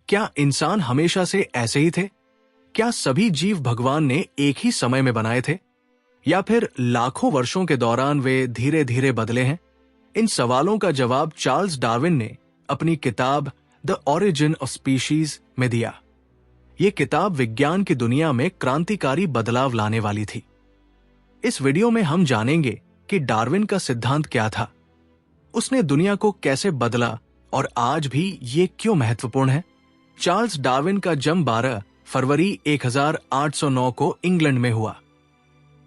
क्या इंसान हमेशा से ऐसे ही थे? क्या सभी जीव भगवान ने एक ही समय में बनाए थे, या फिर लाखों वर्षों के दौरान वे धीरे धीरे बदले हैं? इन सवालों का जवाब चार्ल्स डार्विन ने अपनी किताब द ओरिजिन ऑफ स्पीशीज में दिया। ये किताब विज्ञान की दुनिया में क्रांतिकारी बदलाव लाने वाली थी। इस वीडियो में हम जानेंगे कि डार्विन का सिद्धांत क्या था, उसने दुनिया को कैसे बदला और आज भी ये क्यों महत्वपूर्ण है। चार्ल्स डार्विन का जन्म 12 फरवरी 1809 को इंग्लैंड में हुआ।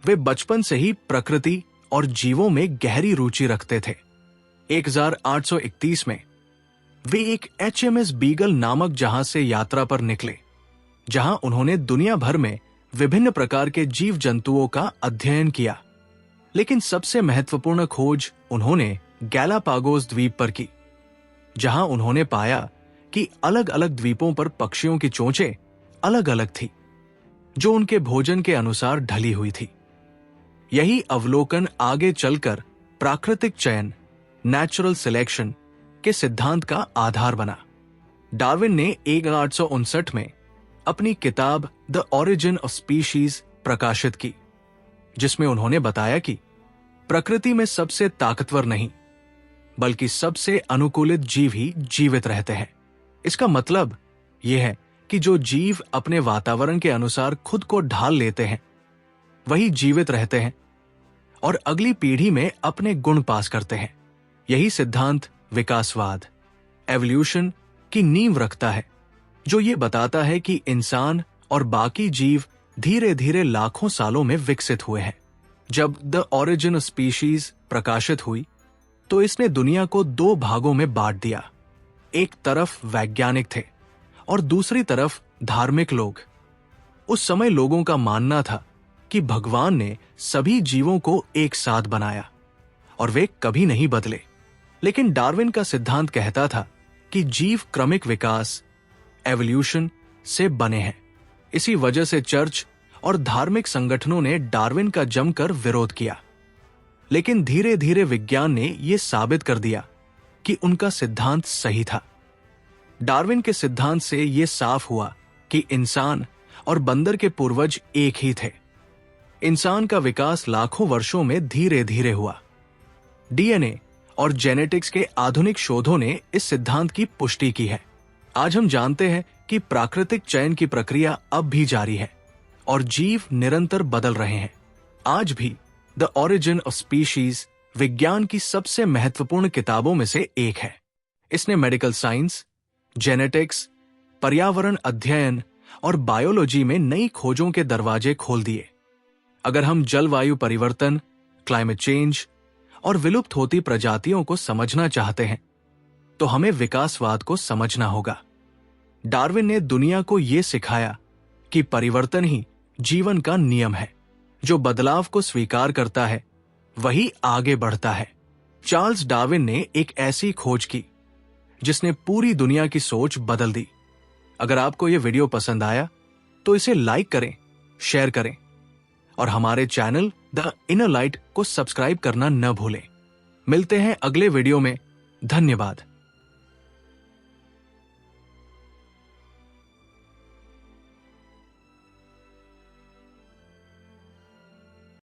वे बचपन से ही प्रकृति और जीवों में गहरी रुचि रखते थे। 1831 में वे एक HMS बीगल नामक जहाज से यात्रा पर निकले, जहां उन्होंने दुनिया भर में विभिन्न प्रकार के जीव जंतुओं का अध्ययन किया। लेकिन सबसे महत्वपूर्ण खोज उन्होंने गैलापागोस द्वीप पर की, जहां उन्होंने पाया कि अलग अलग द्वीपों पर पक्षियों की चोंचें अलग अलग थी, जो उनके भोजन के अनुसार ढली हुई थी। यही अवलोकन आगे चलकर प्राकृतिक चयन, नेचुरल सिलेक्शन के सिद्धांत का आधार बना। डार्विन ने 1859 में अपनी किताब द ओरिजिन ऑफ स्पीशीज प्रकाशित की, जिसमें उन्होंने बताया कि प्रकृति में सबसे ताकतवर नहीं, बल्कि सबसे अनुकूलित जीव ही जीवित रहते हैं। इसका मतलब यह है कि जो जीव अपने वातावरण के अनुसार खुद को ढाल लेते हैं, वही जीवित रहते हैं और अगली पीढ़ी में अपने गुण पास करते हैं। यही सिद्धांत विकासवाद, एवोल्यूशन की नींव रखता है, जो ये बताता है कि इंसान और बाकी जीव धीरे धीरे लाखों सालों में विकसित हुए हैं। जब द ओरिजिन ऑफ स्पीशीज प्रकाशित हुई, तो इसने दुनिया को दो भागों में बांट दिया। एक तरफ वैज्ञानिक थे और दूसरी तरफ धार्मिक लोग। उस समय लोगों का मानना था कि भगवान ने सभी जीवों को एक साथ बनाया और वे कभी नहीं बदले। लेकिन डार्विन का सिद्धांत कहता था कि जीव क्रमिक विकास, एवोल्यूशन से बने हैं। इसी वजह से चर्च और धार्मिक संगठनों ने डार्विन का जमकर विरोध किया। लेकिन धीरे धीरे विज्ञान ने यह साबित कर दिया कि उनका सिद्धांत सही था। डार्विन के सिद्धांत से यह साफ हुआ कि इंसान और बंदर के पूर्वज एक ही थे। इंसान का विकास लाखों वर्षों में धीरे धीरे हुआ। DNA और जेनेटिक्स के आधुनिक शोधों ने इस सिद्धांत की पुष्टि की है। आज हम जानते हैं कि प्राकृतिक चयन की प्रक्रिया अब भी जारी है और जीव निरंतर बदल रहे हैं। आज भी द ओरिजिन ऑफ स्पीशीज विज्ञान की सबसे महत्वपूर्ण किताबों में से एक है। इसने मेडिकल साइंस, जेनेटिक्स, पर्यावरण अध्ययन और बायोलॉजी में नई खोजों के दरवाजे खोल दिए। अगर हम जलवायु परिवर्तन, क्लाइमेट चेंज और विलुप्त होती प्रजातियों को समझना चाहते हैं, तो हमें विकासवाद को समझना होगा। डार्विन ने दुनिया को यह सिखाया कि परिवर्तन ही जीवन का नियम है। जो बदलाव को स्वीकार करता है, वही आगे बढ़ता है। चार्ल्स डार्विन ने एक ऐसी खोज की जिसने पूरी दुनिया की सोच बदल दी। अगर आपको यह वीडियो पसंद आया तो इसे लाइक करें, शेयर करें और हमारे चैनल द इनर लाइट को सब्सक्राइब करना न भूलें। मिलते हैं अगले वीडियो में। धन्यवाद।